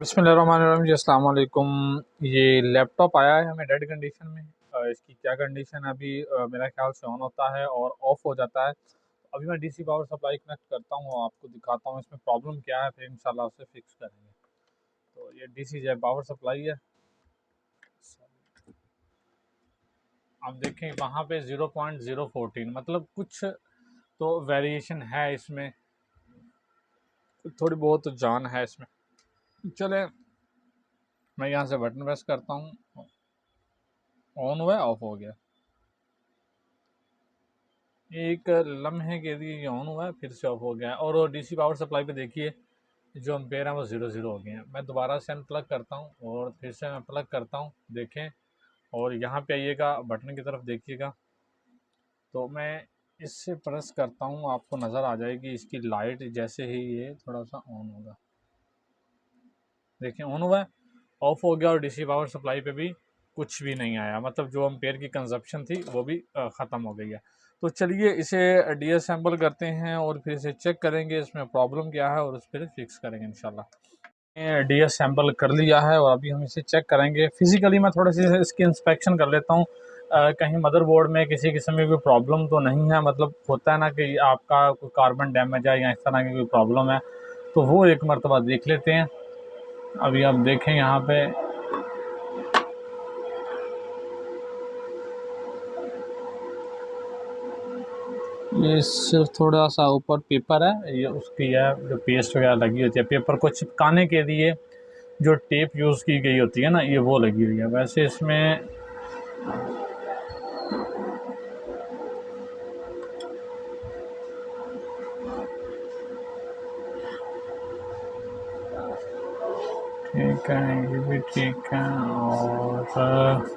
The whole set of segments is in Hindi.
बिस्मिल्लाहिर्रहमानिर्रहीम जी, अस्सलाम वालेकुम। ये लैपटॉप आया है हमें डेड कंडीशन में। इसकी क्या कंडीशन है अभी, मेरा ख्याल से ऑन होता है और ऑफ हो जाता है। अभी मैं डीसी पावर सप्लाई कनेक्ट करता हूँ, आपको दिखाता हूँ इसमें प्रॉब्लम क्या है, फिर इंशाल्लाह उसे फिक्स करेंगे। तो ये डीसी जो पावर सप्लाई है, आप देखें वहाँ पे 0.014, मतलब कुछ तो वेरिएशन है इसमें, थोड़ी बहुत तो जान है इसमें। चले, मैं यहाँ से बटन प्रेस करता हूँ, ऑन हुआ, ऑफ हो गया। एक लम्हे के लिए ये ऑन हुआ है, फिर से ऑफ हो गया है। और डीसी पावर सप्लाई पे देखिए जो एम्पेयर है वो 0 हो गए हैं। मैं दोबारा से अनप्लग करता हूँ और फिर से मैं प्लग करता हूँ, देखें। और यहाँ पे आइएगा, बटन की तरफ देखिएगा, तो मैं इससे प्रेस करता हूँ, आपको नज़र आ जाएगी इसकी लाइट। जैसे ही ये थोड़ा सा ऑन होगा, देखिए ऑन हुआ है, ऑफ हो गया। और डीसी पावर सप्लाई पे भी कुछ भी नहीं आया, मतलब जो एम्पेयर की कंजप्शन थी वो भी ख़त्म हो गई है। तो चलिए इसे डीअसेंबल करते हैं और फिर इसे चेक करेंगे इसमें प्रॉब्लम क्या है और उस पर फिक्स करेंगे इंशाल्लाह। डीअसेंबल कर लिया है और अभी हम इसे चेक करेंगे फिज़िकली। मैं थोड़ा सा इसकी इंस्पेक्शन कर लेता हूँ, कहीं मदरबोर्ड में किसी किस्म की कोई प्रॉब्लम तो नहीं है। मतलब होता है ना कि आपका कोई कार्बन डैमेज है या इस तरह की कोई प्रॉब्लम है, तो वो एक मरतबा देख लेते हैं। अभी आप देखें यहाँ पे ये सिर्फ थोड़ा सा ऊपर पेपर है, ये उसकी है जो पेस्ट वगैरह लगी होती है, पेपर को चिपकाने के लिए जो टेप यूज़ की गई होती है ना, ये वो लगी हुई है। वैसे इसमें ठीक है, ये भी ठीक है। और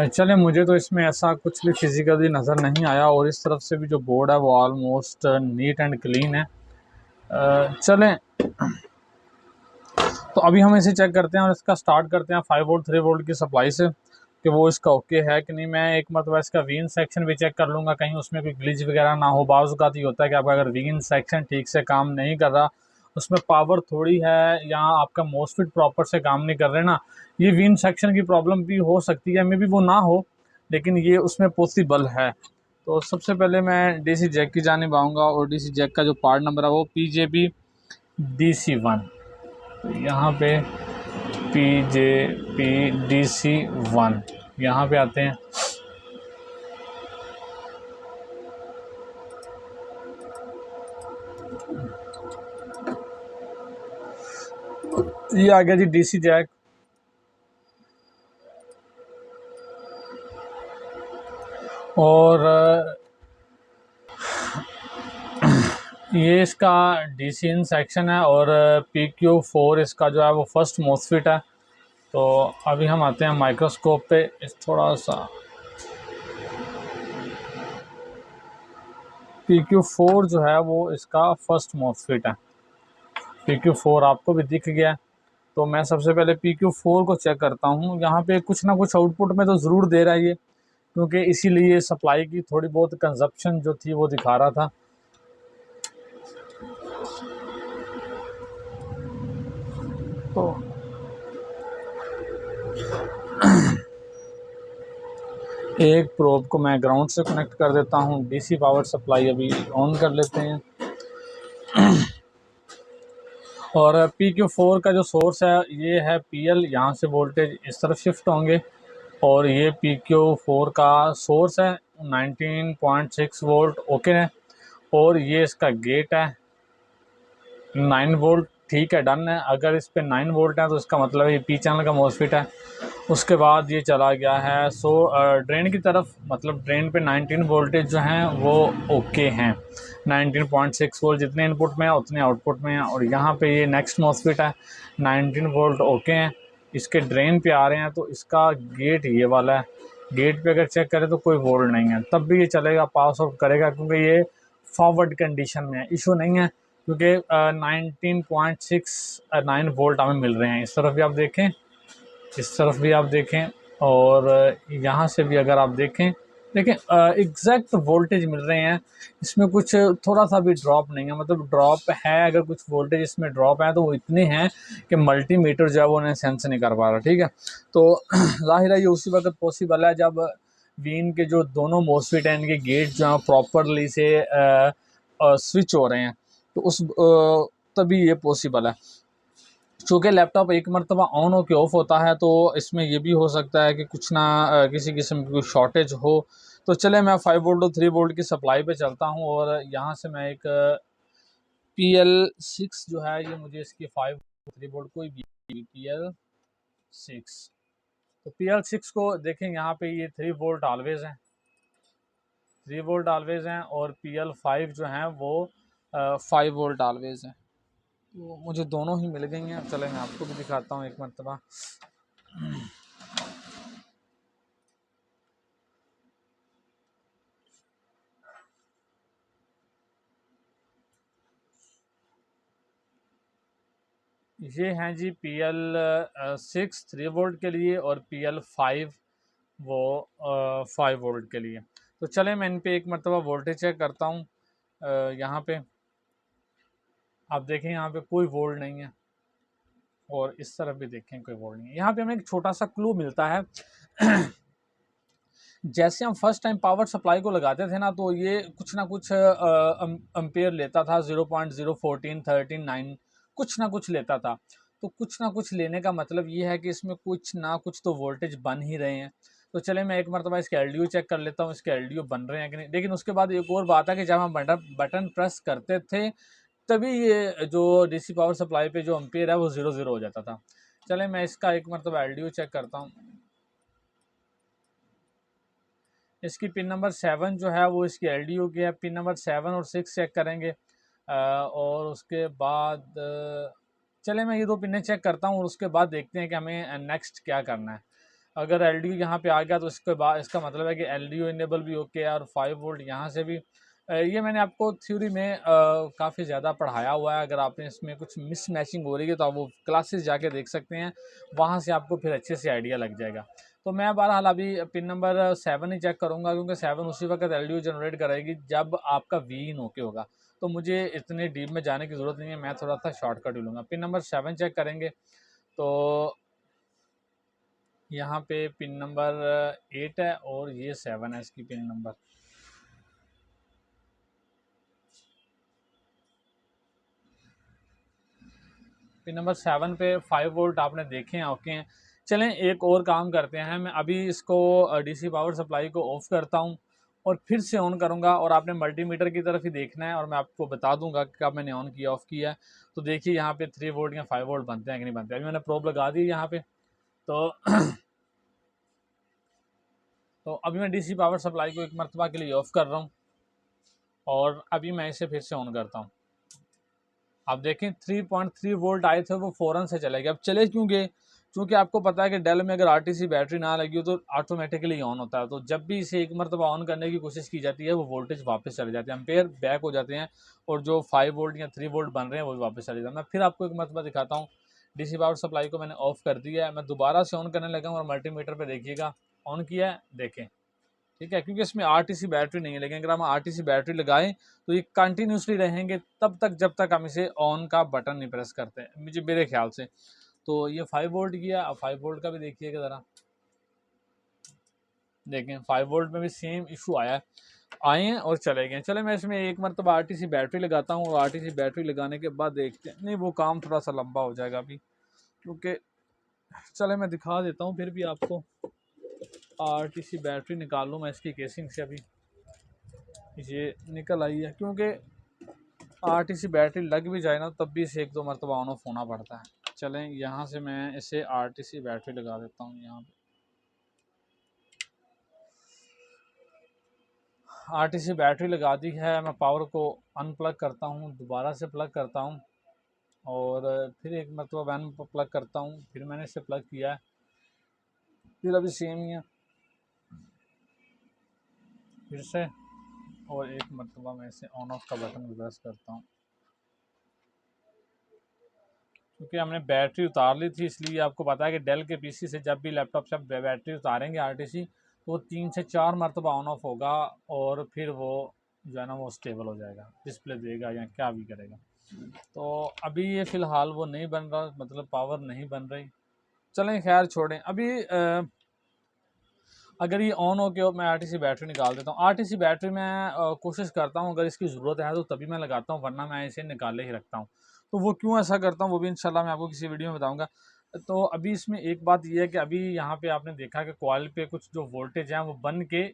चले, मुझे तो इसमें ऐसा कुछ भी फिज़िकली नज़र नहीं आया और इस तरफ से भी जो बोर्ड है वो ऑलमोस्ट नीट एंड क्लीन है। चलें, तो अभी हम इसे चेक करते हैं और इसका स्टार्ट करते हैं 5 वोल्ट 3 वोल्ट की सप्लाई से कि वो इसका ओके है कि नहीं। मैं एक मतलब इसका वीन सेक्शन भी चेक कर लूँगा, कहीं उसमें कोई ग्लिच वगैरह ना हो। बाज़ औक़ात ये होता है कि आपका अगर वीन सेक्शन ठीक से काम नहीं कर रहा, उसमें पावर थोड़ी है या आपका मोसफेट प्रॉपर से काम नहीं कर रहे ना, ये वीन सेक्शन की प्रॉब्लम भी हो सकती है। मे बी वो ना हो, लेकिन ये उसमें पॉसिबल है। तो सबसे पहले मैं डीसी जैक की जानिब आऊँगा और डीसी जैक का जो पार्ट नंबर है वो PJB DC1। तो यहाँ पे PJB DC1 यहाँ पे आते हैं। ये आ गया जी डीसी जैक। और ये इसका DC इन सेक्शन है और PQ4 इसका जो है वो फर्स्ट मोसफेट है। तो अभी हम आते हैं माइक्रोस्कोप पे। इस थोड़ा सा PQ4 जो है वो इसका फर्स्ट मोसफेट है। PQ4 आपको भी दिख गया। तो मैं सबसे पहले PQ4 को चेक करता हूँ। यहाँ पे कुछ ना कुछ आउटपुट में तो ज़रूर दे रहा है ये, क्योंकि इसीलिए सप्लाई की थोड़ी बहुत कंजप्शन जो थी वो दिखा रहा था। तो एक प्रोब को मैं ग्राउंड से कनेक्ट कर देता हूँ। डीसी पावर सप्लाई अभी ऑन कर लेते हैं। और PQ4 का जो सोर्स है ये है PL, यहाँ से वोल्टेज इस तरफ शिफ्ट होंगे। और ये PQ4 का सोर्स है 19.6 वोल्ट, ओके है। और ये इसका गेट है 9 वोल्ट, ठीक है, डन है। अगर इस पे 9 वोल्ट है तो इसका मतलब ये P चैनल का मॉसफेट है। उसके बाद ये चला गया है ड्रेन की तरफ, मतलब ड्रेन पे 19 वोल्टेज जो हैं वो ओके हैं। 19.6 वोल्ट जितने इनपुट में है उतने आउटपुट में हैं। और यहाँ पे ये नेक्स्ट मॉसफेट है, 19 वोल्ट ओके हैं, इसके ड्रेन पे आ रहे हैं। तो इसका गेट ये वाला है, गेट पे अगर चेक करें तो कोई वोल्ट नहीं है, तब भी ये चलेगा, पास आउट करेगा, क्योंकि ये फॉरवर्ड कंडीशन में है, इशू नहीं है, क्योंकि 19.69 वोल्ट हमें मिल रहे हैं। इस तरफ भी आप देखें, इस तरफ भी आप देखें, और यहाँ से भी अगर आप देखें, देखें एग्जैक्ट वोल्टेज मिल रहे हैं। इसमें कुछ थोड़ा सा भी ड्रॉप नहीं है, मतलब ड्रॉप है, अगर कुछ वोल्टेज इसमें ड्रॉप है तो वो इतने हैं कि मल्टीमीटर जो है वो उन्हें सेंस नहीं कर पा रहा। ठीक है, तो जाहिर है ये उसी वक्त पॉसिबल है जब वीन के जो दोनों मोसफेट हैं, इनके गेट जो है प्रॉपरली से स्विच हो रहे हैं, तो उस तभी ये पॉसिबल है। चूँकि लैपटॉप एक मरतबा ऑन हो के ऑफ होता है, तो इसमें ये भी हो सकता है कि कुछ ना किसी किस्म की कोई शॉर्टेज हो। तो चले मैं 5 वोल्ट और 3 वोल्ट की सप्लाई पे चलता हूँ, और यहाँ से मैं एक PL6 जो है, ये मुझे इसकी 5 3 वोल्ट कोई भी PL6, तो PL6 को देखें, यहाँ पे ये 3 वोल्ट ऑलवेज हैं, 3 वोल्ट ऑलवेज हैं, और PL5 जो हैं वो 5 वोल्ट ऑलवेज हैं। तो मुझे दोनों ही मिल गई हैं। चले मैं आपको भी दिखाता हूँ एक मरतबा। ये हैं जी PL6 3 वोल्ट के लिए, और PL5 वो 5 वोल्ट के लिए। तो चले मैं इन पे एक मरतबा वोल्टेज चेक करता हूँ। यहाँ पे आप देखें, यहाँ पे कोई वोल्ट नहीं है, और इस तरफ भी देखें कोई वोल्ट नहीं है। यहाँ पे हमें एक छोटा सा क्लू मिलता है। जैसे हम फर्स्ट टाइम पावर सप्लाई को लगाते थे ना, तो ये कुछ ना कुछ अम्पेयर लेता था, 0.014 13 9 कुछ ना कुछ लेता था। तो कुछ ना कुछ लेने का मतलब ये है कि इसमें कुछ ना कुछ तो वोल्टेज बन ही रहे हैं। तो चले मैं एक मरतबा इसके LDO चेक कर लेता हूँ, इसके LDO बन रहे हैं कि नहीं। लेकिन उसके बाद एक और बात है कि जब हम बटन प्रेस करते थे, तभी ये जो DC पावर सप्लाई पे जो अम्पेयर है वो 0 हो जाता था। चले मैं इसका एक मरतबा LDO चेक करता हूँ। इसकी पिन नंबर 7 जो है वो इसकी LDO की है। पिन नंबर 7 और 6 चेक करेंगे, और उसके बाद चले मैं ये दो पिनें चेक करता हूँ, और उसके बाद देखते हैं कि हमें नेक्स्ट क्या करना है। अगर LDO यहाँ पे आ गया तो इसके बाद इसका मतलब है कि LDO इनेबल भी ओके है, और 5 वोल्ट यहाँ से भी। ये मैंने आपको थ्योरी में काफ़ी ज़्यादा पढ़ाया हुआ है। अगर आपने इसमें कुछ मिस मैचिंग हो रही है तो आप वो क्लासेस जाके देख सकते हैं, वहाँ से आपको फिर अच्छे से आइडिया लग जाएगा। तो मैं बहरहाल अभी पिन नंबर 7 ही चेक करूँगा, क्योंकि 7 उसी वक्त LDO जनरेट करेगी जब आपका वीन ओके होगा। तो मुझे इतने डीप में जाने की ज़रूरत नहीं है, मैं थोड़ा सा शॉर्टकट ही लूँगा। पिन नंबर 7 चेक करेंगे, तो यहाँ पे पिन नंबर 8 है, और ये 7 है इसकी पिन नंबर। पिन नंबर 7 पे 5 वोल्ट आपने देखे हैं, ओके हैं। चलें एक और काम करते हैं, मैं अभी इसको DC पावर सप्लाई को ऑफ़ करता हूँ, और फिर से ऑन करूँगा, और आपने मल्टीमीटर की तरफ ही देखना है, और मैं आपको बता दूंगा कि कब मैंने ऑन किया ऑफ़ किया है। तो देखिए यहाँ पे 3 वोल्ट या 5 वोल्ट बनते हैं कि नहीं बनते। अभी मैंने प्रोब लगा दी यहाँ पे, तो तो अभी मैं DC पावर सप्लाई को एक मरतबा के लिए ऑफ़ कर रहा हूँ, और अभी मैं इसे फिर से ऑन करता हूँ। आप देखें 3.3 वोल्ट आए थे, वो फ़ौरन से चले गए। अब चले क्यों गए? क्योंकि आपको पता है कि डेल में अगर RTC बैटरी ना लगी हो तो ऑटोमेटिकली ऑन होता है। तो जब भी इसे एक मरतबा ऑन करने की कोशिश की जाती है, वो वोल्टेज वापस चले जाते हैं, एम्पेयर बैक हो जाते हैं, और जो 5 वोल्ट या 3 वोल्ट बन रहे हैं वो भी वापस चले जाते हैं। मैं फिर आपको एक मरतबा दिखाता हूँ। DC पावर सप्लाई को मैंने ऑफ़ कर दिया है, मैं दोबारा से ऑन करने लगा हूँ, और मल्टीमीटर पर देखिएगा ऑन किया है, देखें, ठीक है, क्योंकि इसमें RTC बैटरी नहीं है। लेकिन अगर हम RTC बैटरी लगाएं तो ये कंटिन्यूसली रहेंगे तब तक जब तक हम इसे ऑन का बटन नहीं प्रेस करते हैं, मुझे मेरे ख्याल से। तो ये 5 वोल्ट किया, अब 5 वोल्ट का भी देखिएगा ज़रा, देखें 5 वोल्ट में भी सेम इशू आया है, आए हैं और चले गए। चले मैं इसमें एक मरतबा RTC बैटरी लगाता हूँ, और RTC बैटरी लगाने के बाद देखते हैं। नहीं, वो काम थोड़ा सा लंबा हो जाएगा अभी, क्योंकि चले मैं दिखा देता हूँ फिर भी आपको। RTC बैटरी निकाल लूँ मैं इसकी केसिंग से, अभी ये निकल आई है, क्योंकि RTC बैटरी लग भी जाए ना तब भी इसे एक दो मरतबा ऑन ऑफ होना पड़ता है। चलें यहाँ से मैं इसे RTC बैटरी लगा देता हूँ। यहाँ पे RTC बैटरी लगा दी है, मैं पावर को अनप्लग करता हूँ, दोबारा से प्लग करता हूँ, और फिर एक मरतबा वैन प्लग करता हूँ, फिर मैंने इसे प्लग किया है, फिर अभी सेम ही है। फिर से, और एक मरतबा मैं इसे ऑन ऑफ का बटन प्रेस करता हूँ। क्योंकि हमने बैटरी उतार ली थी, इसलिए आपको पता है कि डेल के पीसी से जब भी लैपटॉप से बैटरी उतारेंगे आरटीसी, तो वो 3 से 4 मरतबा ऑन ऑफ होगा और फिर वो जो है ना वो स्टेबल हो जाएगा, डिस्प्ले देगा या क्या भी करेगा। तो अभी ये फ़िलहाल वो नहीं बन रहा, मतलब पावर नहीं बन रही। चलें खैर छोड़ें। अभी अगर ये ऑन हो के मैं आरटीसी बैटरी निकाल देता हूँ। आरटीसी बैटरी मैं कोशिश करता हूँ अगर इसकी ज़रूरत है तो तभी मैं लगाता हूँ, वरना मैं इसे निकाले ही रखता हूँ। तो वो क्यों ऐसा करता हूँ वो भी इंशाल्लाह मैं आपको किसी वीडियो में बताऊँगा। तो अभी इसमें एक बात ये है कि अभी यहाँ पे आपने देखा कि कॉइल पे कुछ जो वोल्टेज हैं वो बन के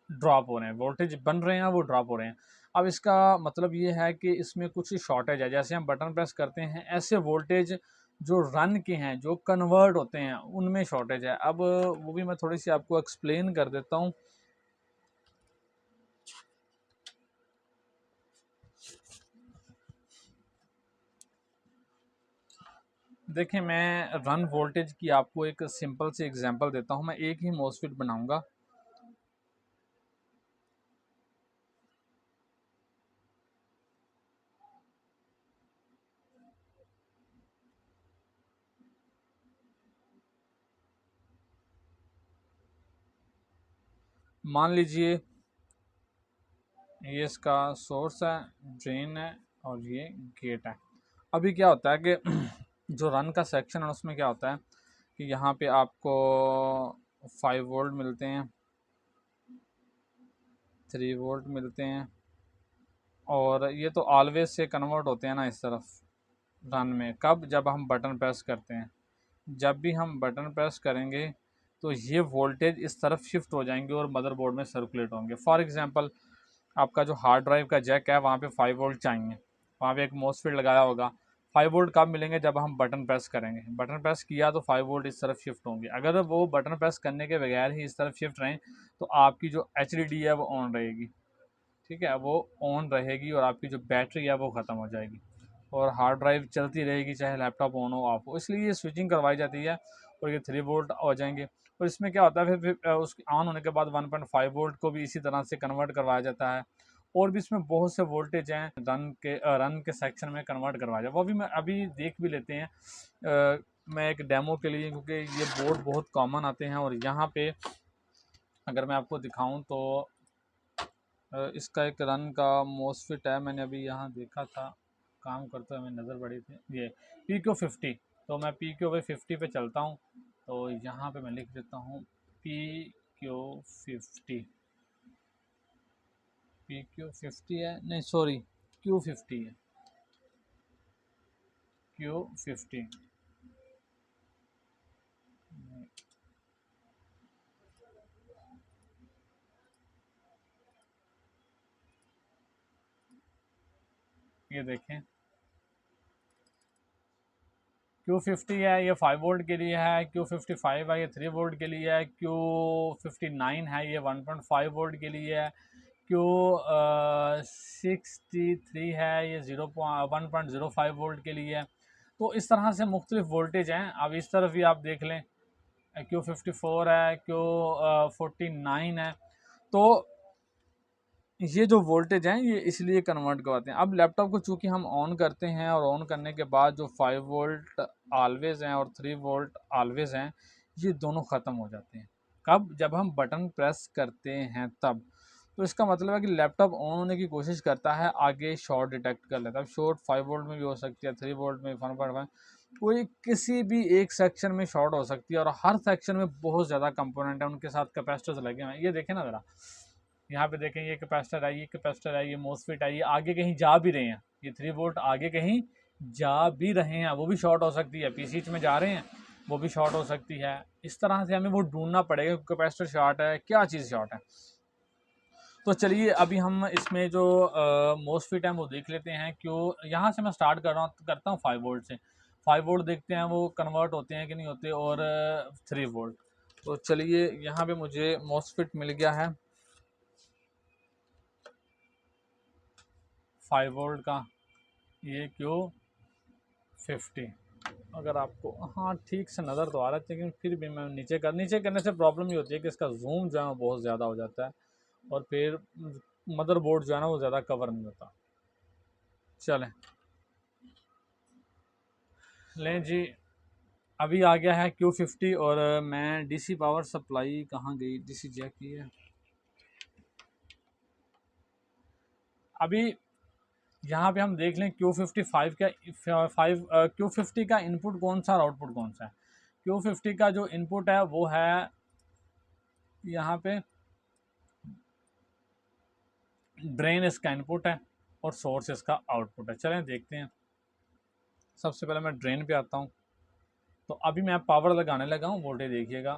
ड्रॉप हो रहे हैं, वोल्टेज बन रहे हैं वो ड्रॉप हो रहे हैं। अब इसका मतलब ये है कि इसमें कुछ शॉर्टेज है। जैसे हम बटन प्रेस करते हैं, ऐसे वोल्टेज जो रन के हैं, जो कन्वर्ट होते हैं, उनमें शॉर्टेज है। अब वो भी मैं थोड़ी सी आपको एक्सप्लेन कर देता हूँ। देखिए, मैं रन वोल्टेज की आपको एक सिंपल सी एग्जांपल देता हूँ। मैं एक ही मॉसफेट बनाऊंगा। मान लीजिए ये इसका सोर्स है, ड्रेन है और ये गेट है। अभी क्या होता है कि जो रन का सेक्शन है उसमें क्या होता है कि यहाँ पे आपको 5 वोल्ट मिलते हैं, 3 वोल्ट मिलते हैं, और ये तो ऑलवेज से कन्वर्ट होते हैं ना इस तरफ रन में। कब? जब हम बटन प्रेस करते हैं। जब भी हम बटन प्रेस करेंगे तो ये वोल्टेज इस तरफ शिफ्ट हो जाएंगे और मदरबोर्ड में सर्कुलेट होंगे। फॉर एग्जांपल, आपका जो हार्ड ड्राइव का जैक है वहाँ पे 5 वोल्ट चाहिए, वहाँ पे एक मॉसफेट लगाया होगा। 5 वोल्ट कब मिलेंगे? जब हम बटन प्रेस करेंगे। बटन प्रेस किया तो 5 वोल्ट इस तरफ शिफ्ट होंगे। अगर वो बटन प्रेस करने के बगैर ही इस तरफ शिफ्ट रहें तो आपकी जो एचडीडी है वो ऑन रहेगी, ठीक है, वो ऑन रहेगी और आपकी जो बैटरी है वो ख़त्म हो जाएगी और हार्ड ड्राइव चलती रहेगी चाहे लैपटॉप ऑन हो ऑफ हो। इसलिए ये स्विचिंग करवाई जाती है और ये 3 वोल्ट हो जाएंगे। और इसमें क्या होता है फिर उसके ऑन होने के बाद 1.5 वोल्ट को भी इसी तरह से कन्वर्ट करवाया जाता है। और भी इसमें बहुत से वोल्टेज हैं रन के सेक्शन में कन्वर्ट करवाया जाए, वो भी मैं अभी देख भी लेते हैं। मैं एक डेमो के लिए, क्योंकि ये बोर्ड बहुत कॉमन आते हैं और यहाँ पे अगर मैं आपको दिखाऊं तो इसका एक रन का मोसफिट है, मैंने अभी यहाँ देखा था काम करते हुए, हमें नज़र पड़ी थी, ये PQ50। तो मैं PQ50 पे चलता हूँ, तो यहाँ पे मैं लिख देता हूँ PQ50। PQ50 है, नहीं सॉरी, Q50 है, Q50। ये देखें Q50 है, ये 5 वोल्ट के लिए है। Q55 है, ये 3 वोल्ट के लिए है। Q59 है, ये 1.5 वोल्ट के लिए है। Q63 है, ये 1.05 वोल्ट के लिए है। तो इस तरह से मुख्तलिफ वोल्टेज हैं। अब इस तरफ भी आप देख लें, Q54 है, Q49 है। तो ये जो वोल्टेज हैं ये इसलिए कन्वर्ट करवाते हैं। अब लैपटॉप को चूँकि हम ऑन करते हैं और ऑन करने के बाद जो 5 वोल्ट ऑलवेज़ हैं और 3 वोल्ट ऑलवेज़ हैं, ये दोनों ख़त्म हो जाते हैं। कब? जब हम बटन प्रेस करते हैं तब। तो इसका मतलब है कि लैपटॉप ऑन होने की कोशिश करता है, आगे शॉर्ट डिटेक्ट कर लेता है। अब शॉर्ट 5 वोल्ट में भी हो सकती है, 3 वोल्ट में, 1.5, कोई किसी भी एक सेक्शन में शॉर्ट हो सकती है। और हर सेक्शन में बहुत ज़्यादा कंपोनेंट है, उनके साथ कैपेसिटर्स लगे हुए हैं। ये देखें ना ज़रा, यहाँ पे देखें, ये कैपेसिटर है, ये कैपेसिटर है, ये मोसफेट है, ये आगे कहीं जा भी रहे हैं। ये 3 वोल्ट आगे कहीं जा भी रहे हैं, वो भी शॉर्ट हो सकती है। पीसीच में जा रहे हैं, वो भी शॉर्ट हो सकती है। इस तरह से हमें वो ढूंढना पड़ेगा कैपेसिटर शॉर्ट है, क्या चीज़ शॉर्ट है। तो चलिए अभी हम इसमें जो मोसफेट है वो देख लेते हैं। क्यों यहाँ से मैं स्टार्ट करता हूँ 5 वोल्ट से। 5 वोल्ट देखते हैं वो कन्वर्ट होते हैं कि नहीं होते, और 3 वोल्ट। तो चलिए यहाँ पे मुझे मोसफेट मिल गया है 5 वोल्ट का, ये Q50। अगर आपको हाँ ठीक से नज़र तो आ रहा है, लेकिन फिर भी मैं नीचे करने से प्रॉब्लम ये होती है कि इसका जूम जो है बहुत ज़्यादा हो जाता है और फिर मदरबोर्ड जो है ना वो ज़्यादा कवर नहीं होता। चलें लें जी, अभी आ गया है Q50 और मैं डीसी पावर सप्लाई कहाँ गई, डीसी जैक की है। अभी यहाँ पे हम देख लें Q55 का Q50 का इनपुट कौन सा और आउटपुट कौन सा है। Q50 का जो इनपुट है वो है यहाँ पे ड्रेन, इसका इनपुट है और सोर्स इसका आउटपुट है। चलें देखते हैं। सबसे पहले मैं ड्रेन पे आता हूँ। तो अभी मैं पावर लगाने लगा हूँ, वोल्टेज देखिएगा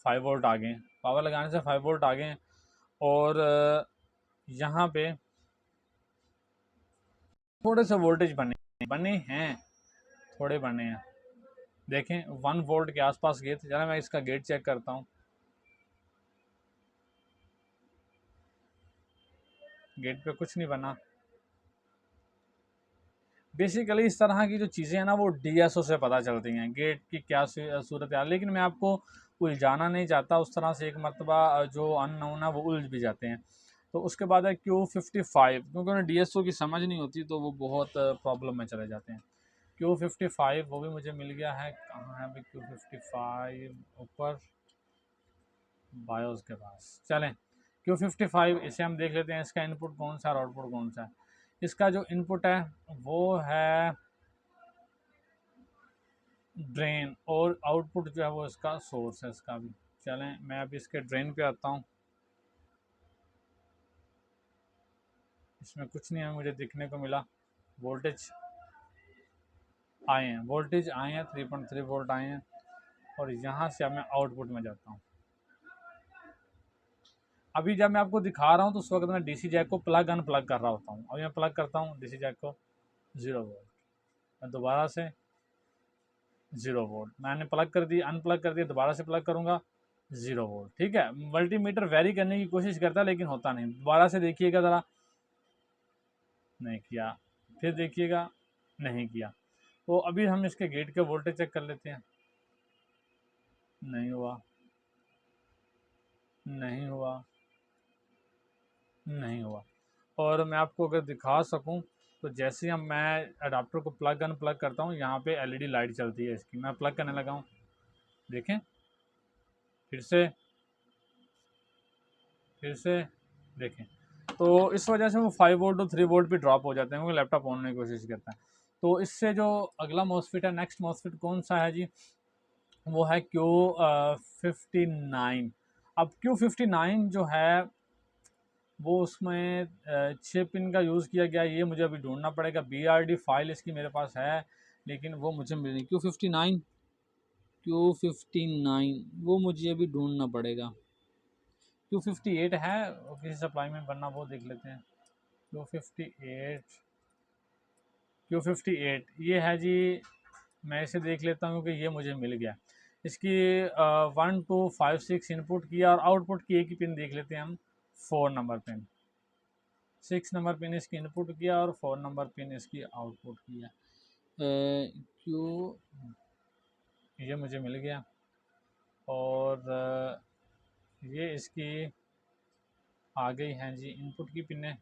5 वोल्ट आ गए। पावर लगाने से 5 वोल्ट आ गए और यहाँ पे थोड़े से वोल्टेज बने हैं, थोड़े बने हैं। देखें 1 वोल्ट के आसपास गए थे। चलो मैं इसका गेट चेक करता हूँ। गेट पे कुछ नहीं बना। बेसिकली इस तरह की जो चीज़ें हैं ना वो डीएसओ से पता चलती हैं, गेट की क्या सूरत है। लेकिन मैं आपको उलझाना नहीं चाहता उस तरह से, एक मरतबा जो अननोन है वो उलझ भी जाते हैं। तो उसके बाद है Q55, क्योंकि उन्हें डीएसओ की समझ नहीं होती तो वो बहुत प्रॉब्लम में चले जाते हैं। Q55 वो भी मुझे मिल गया है। कहाँ है अभी Q55? ऊपर बायोस के पास। चलें Q55 इसे हम देख लेते हैं, इसका इनपुट कौन सा और आउटपुट कौन सा है। इसका जो इनपुट है वो है ड्रेन और आउटपुट जो है वो इसका सोर्स है इसका भी। चलें मैं अभी इसके ड्रेन पे आता हूँ। इसमें कुछ नहीं है मुझे दिखने को मिला। वोल्टेज आए हैं, वोल्टेज आए हैं, 3.3 वोल्ट आए हैं। और यहाँ से अब मैं आउटपुट में जाता हूँ। अभी जब मैं आपको दिखा रहा हूँ तो उस वक्त मैं डीसी जैक को प्लग अनप्लग कर रहा होता हूँ। अभी मैं प्लग करता हूँ डीसी जैक को, 0 वोल्ट। मैं दोबारा से 0 वोल्ट, मैंने प्लग कर दी, अनप्लग कर दिया, दोबारा से प्लग करूँगा 0 वोल्ट। ठीक है, मल्टीमीटर वेरी करने की कोशिश करता है लेकिन होता नहीं। दोबारा से देखिएगा ज़रा, नहीं किया, फिर देखिएगा, नहीं किया। तो अभी हम इसके गेट के वोल्टेज चेक कर लेते हैं। नहीं हुआ, नहीं हुआ, नहीं हुआ। और मैं आपको अगर दिखा सकूं तो जैसे ही हम मैं अडाप्टर को प्लग अनप्लग करता हूं, यहाँ पे एलईडी लाइट चलती है इसकी। मैं प्लग करने लगा हूं, देखें, फिर से, फिर से देखें। तो इस वजह से वो 5 वोल्ट और 3 वोल्ट भी ड्रॉप हो जाते हैं क्योंकि लैपटॉप ऑन होने की कोशिश करता है। तो इससे जो अगला मॉसफेट है, नेक्स्ट मॉसफेट कौन सा है जी, वो है Q59। अब Q59 जो है वो उसमें 6 पिन का यूज़ किया गया। ये मुझे अभी ढूंढना पड़ेगा। BRD फाइल इसकी मेरे पास है लेकिन वो मुझे मिल नहीं। Q59 वो मुझे अभी ढूंढना पड़ेगा। Q58 है और किसी सप्लाई में बनना, वो देख लेते हैं। Q58, Q58 ये है जी। मैं इसे देख लेता हूँ क्योंकि ये मुझे मिल गया। इसकी 1 2 5 6 इनपुट किया और आउटपुट की एक ही पिन देख लेते हैं हम, 4 नंबर पिन। 6 नंबर पिन इसकी इनपुट किया और 4 नंबर पिन इसकी आउटपुट किया। क्यों, ये मुझे मिल गया। और ये इसकी आ गई हैं जी इनपुट की पिनें।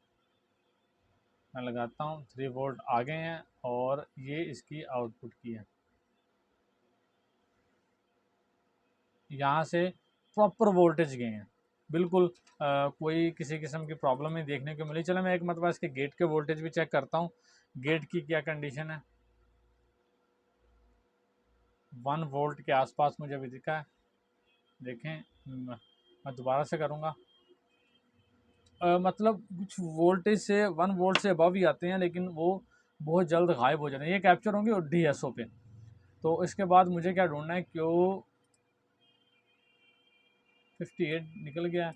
मैं लगाता हूँ, 3 वोल्ट आ गए हैं और ये इसकी आउटपुट की है। यहाँ से प्रॉपर वोल्टेज गए हैं बिल्कुल। कोई किसी किस्म की प्रॉब्लम नहीं देखने को मिली। चलो मैं एक मतलब इसके गेट के वोल्टेज भी चेक करता हूँ, गेट की क्या कंडीशन है। 1 वोल्ट के आसपास मुझे अभी दिखा है। देखें, मैं दोबारा से करूँगा। मतलब कुछ वोल्टेज से 1 वोल्ट से अबव ही आते हैं लेकिन वो बहुत जल्द गायब हो जाते हैं। ये कैप्चर होंगे और डीएसओ पे। तो इसके बाद मुझे क्या ढूंढना है, Q58 निकल गया,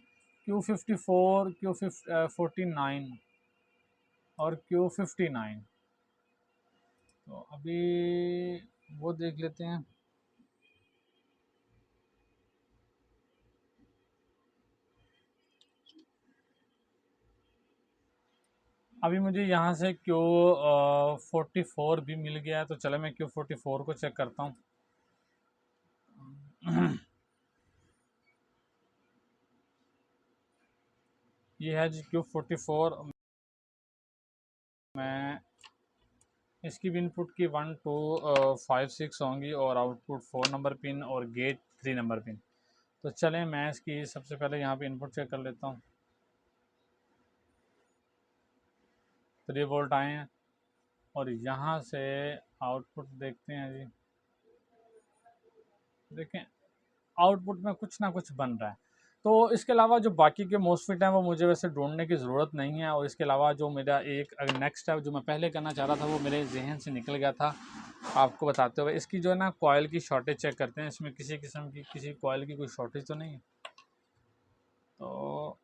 Q54, Q49 और Q59। तो अभी वो देख लेते हैं। अभी मुझे यहाँ से Q44 भी मिल गया है। तो चलो मैं Q44 को चेक करता हूँ। ये है जी Q44। मैं इसकी भी इनपुट की 1 2 5 6 होंगी और आउटपुट 4 नंबर पिन और गेट 3 नंबर पिन। तो चलें मैं इसकी सबसे पहले यहाँ पे इनपुट चेक कर लेता हूँ। 3 वोल्ट आए हैं और यहाँ से आउटपुट देखते हैं जी। देखें आउटपुट में कुछ ना कुछ बन रहा है। तो इसके अलावा जो बाकी के मोस्फेट हैं वो मुझे वैसे ढूंढने की ज़रूरत नहीं है। और इसके अलावा जो मेरा एक नेक्स्ट है जो मैं पहले करना चाह रहा था वो मेरे जहन से निकल गया था आपको बताते हुए। इसकी जो है ना कॉयल की शॉर्टेज चेक करते हैं। इसमें किसी किस्म की किसी कॉयल की कोई शॉर्टेज तो नहीं है। तो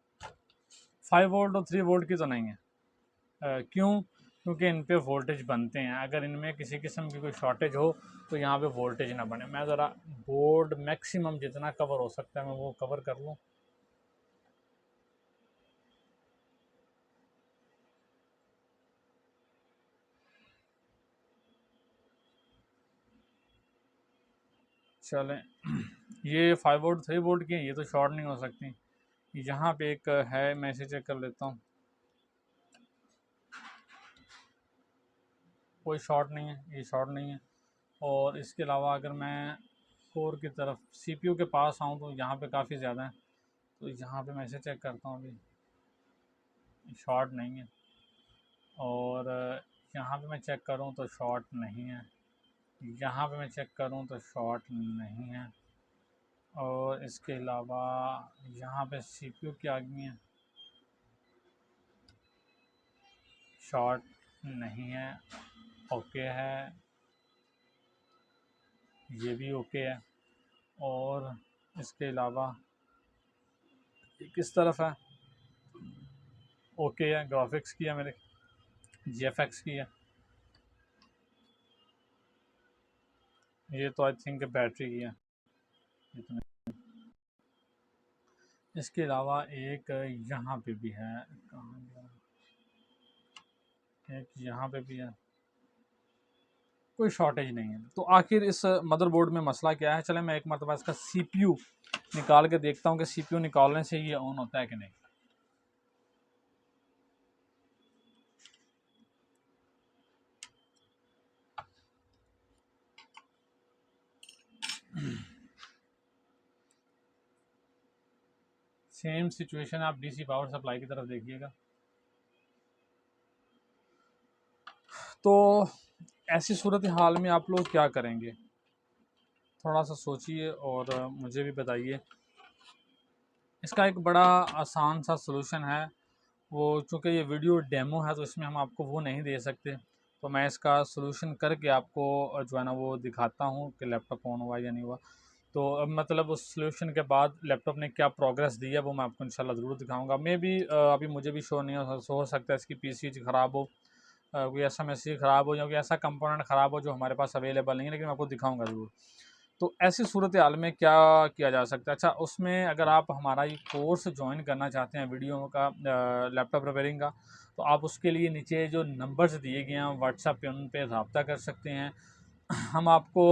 5 वोल्ट और 3 वोल्ट की तो नहीं है। क्यों? क्योंकि इन पे वोल्टेज बनते हैं। अगर इनमें किसी किस्म की कोई शॉर्टेज हो तो यहाँ पे वोल्टेज ना बने। मैं ज़रा बोर्ड मैक्सिमम जितना कवर हो सकता है मैं वो कवर कर लूँ। चलें ये 5 वोल्ट 3 वोल्ट की है, ये तो शॉर्ट नहीं हो सकती। यहाँ पे एक है, मैं इसे चेक कर लेता हूँ। कोई शॉर्ट नहीं है, ये शॉर्ट नहीं है। और इसके अलावा अगर मैं कोर की तरफ सीपीयू के पास आऊँ तो यहाँ पे काफ़ी ज़्यादा है। तो यहाँ पे मैं इसे चेक करता हूँ, अभी शॉर्ट नहीं है। और यहाँ पे मैं चेक करूँ तो शॉर्ट नहीं है। यहाँ पे मैं चेक करूँ तो शॉर्ट नहीं है। और इसके अलावा यहाँ पे सीपीयू की आगे है, शॉर्ट नहीं है। ओके है, ये भी ओके है। और इसके अलावा किस तरफ है, ओके है। ग्राफिक्स की है, मेरे जीएफएक्स की है। ये तो आई थिंक बैटरी की है। इसके अलावा एक यहाँ पे भी है, कहाँ गया? एक यहाँ पे भी है, कोई शॉर्टेज नहीं है। तो आखिर इस मदरबोर्ड में मसला क्या है? चले मैं एक मरतबा इसका सीपीयू निकाल के देखता हूँ कि सीपीयू निकालने से ये ऑन होता है कि नहीं। सेम सिचुएशन आप डीसी पावर सप्लाई की तरफ देखिएगा। तो ऐसी सूरत हाल में आप लोग क्या करेंगे, थोड़ा सा सोचिए और मुझे भी बताइए। इसका एक बड़ा आसान सा सलूशन है। वो चूँकि ये वीडियो डेमो है तो इसमें हम आपको वो नहीं दे सकते। तो मैं इसका सलूशन करके आपको जो है ना वो दिखाता हूँ कि लैपटॉप ऑन हुआ या नहीं हुआ। तो अब मतलब उस सलूशन के बाद लैपटॉप ने क्या प्रोग्रेस दी है वो मैं आपको इंशाल्लाह ज़रूर दिखाऊंगा। मे भी अभी मुझे भी शो नहीं हो सकता है इसकी पीसी ख़राब हो, कोई ऐसा मैसेज ख़राब हो या कोई ऐसा कंपोनेंट ख़राब हो जो हमारे पास अवेलेबल नहीं है, लेकिन मैं आपको दिखाऊंगा ज़रूर। तो ऐसी सूरत हाल में क्या किया जा सकता है? अच्छा, उसमें अगर आप हमारा ये कोर्स ज्वाइन करना चाहते हैं वीडियो का, लैपटॉप रिपेयरिंग का, तो आप उसके लिए नीचे जो नंबर्स दिए गए हैं व्हाट्सएप पे उन पे रब्ता कर सकते हैं। हम आपको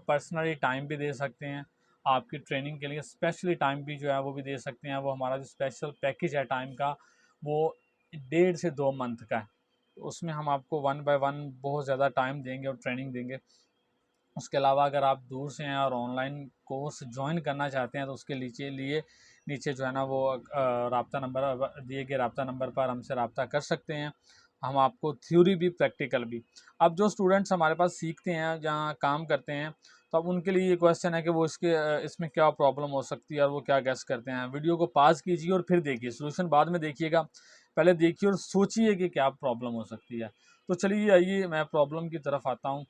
पर्सनली टाइम भी दे सकते हैं। आपकी ट्रेनिंग के लिए स्पेशली टाइम भी जो है वो भी दे सकते हैं। वो हमारा जो स्पेशल पैकेज है टाइम का वो 1.5 से 2 मंथ का है। तो उसमें हम आपको वन बाय वन बहुत ज़्यादा टाइम देंगे और ट्रेनिंग देंगे। उसके अलावा अगर आप दूर से हैं और ऑनलाइन कोर्स ज्वाइन करना चाहते हैं तो उसके लिए नीचे जो है ना वो रब्ता नंबर दिए गए रब्ता नंबर पर हमसे रब्ता कर सकते हैं। हम आपको थ्योरी भी प्रैक्टिकल भी। अब जो स्टूडेंट्स हमारे पास सीखते हैं जहाँ काम करते हैं तो अब उनके लिए ये क्वेश्चन है कि वो इसमें क्या प्रॉब्लम हो सकती है और वो क्या गेस करते हैं। वीडियो को पॉज कीजिए और फिर देखिए, सोल्यूशन बाद में देखिएगा, पहले देखिए और सोचिए कि क्या प्रॉब्लम हो सकती है। तो चलिए आइए मैं प्रॉब्लम की तरफ आता हूँ।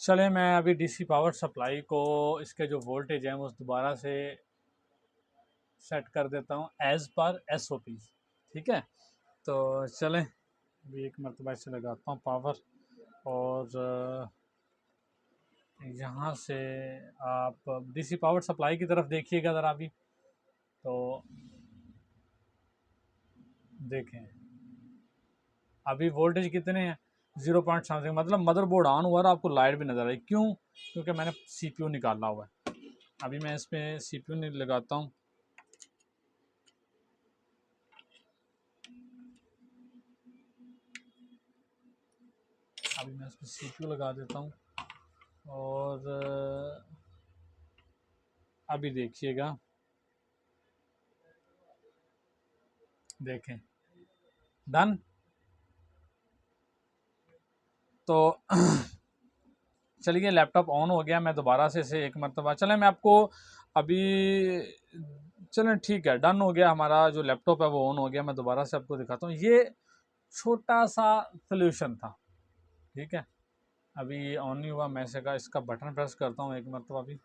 चले मैं अभी डीसी पावर सप्लाई को इसके जो वोल्टेज हैं वो दोबारा से सेट कर देता हूँ एज़ पर एसओपी। ठीक है, तो चलें अभी एक मरतबा इसे लगाता हूँ पावर। और यहाँ से आप डीसी पावर सप्लाई की तरफ देखिएगा ज़रा अभी। तो देखें अभी वोल्टेज कितने हैं, 0 पॉइंट समथिंग, मतलब मदरबोर्ड ऑन हुआ और आपको लाइट भी नज़र आई। क्यों? क्योंकि मैंने CPU निकाला हुआ है। अभी मैं इसमें CPU नहीं लगाता हूँ, अभी मैं इसमें CPU लगा देता हूँ और अभी देखिएगा, देखें डन। तो चलिए लैपटॉप ऑन हो गया, मैं दोबारा से इसे एक मरतबा, चलें मैं आपको अभी, चलें ठीक है, डन हो गया हमारा जो लैपटॉप है वो ऑन हो गया। मैं दोबारा से आपको दिखाता हूँ, ये छोटा सा सोल्यूशन था, ठीक है। अभी ये ऑन नहीं हुआ, मैं इसका बटन प्रेस करता हूँ एक मरतबा, अभी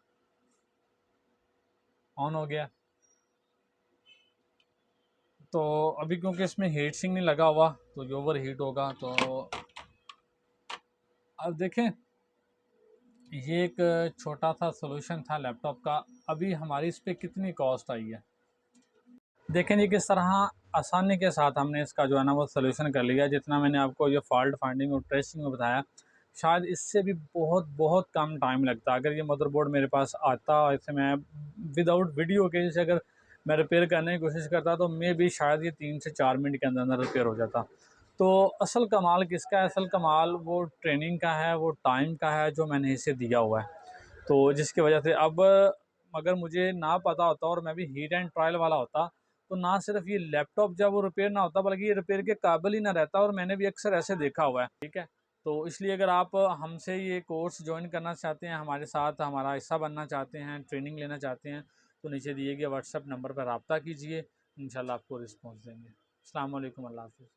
ऑन हो गया। तो अभी क्योंकि इसमें हीट सिंक नहीं लगा हुआ तो ये ओवर हीट होगा। तो अब देखें, ये एक छोटा सा सोल्यूशन था लैपटॉप का। अभी हमारी इस पर कितनी कॉस्ट आई है देखें जी, किस तरह आसानी के साथ हमने इसका जो है ना वो सोल्यूशन कर लिया। जितना मैंने आपको ये फॉल्ट फाइंडिंग और ट्रेसिंग में बताया, शायद इससे भी बहुत बहुत कम टाइम लगता। अगर ये मदरबोर्ड मेरे पास आता, ऐसे मैं विदाउट वीडियो के जैसे अगर मैं रिपेयर करने की कोशिश करता तो मे भी शायद ये 3 से 4 मिनट के अंदर अंदर रिपेयर हो जाता। तो असल कमाल किसका है? असल कमाल वो ट्रेनिंग का है, वो टाइम का है जो मैंने इसे दिया हुआ है। तो जिसकी वजह से अब अगर मुझे ना पता होता और मैं भी हीट एंड ट्रायल वाला होता तो ना सिर्फ ये लैपटॉप जब वो रिपेयर ना होता बल्कि ये रिपेयर के काबिल ही ना रहता। और मैंने भी अक्सर ऐसे देखा हुआ है, ठीक है। तो इसलिए अगर आप हमसे ये कोर्स ज्वाइन करना चाहते हैं, हमारे साथ हमारा हिस्सा बनना चाहते हैं, ट्रेनिंग लेना चाहते हैं, तो नीचे दिए गए व्हाट्सएप नंबर पर रब्ता कीजिए, इंशाल्लाह आपको रिस्पॉन्स देंगे। अस्सलाम वालेकुम, अल्लाह हाफ़िज़।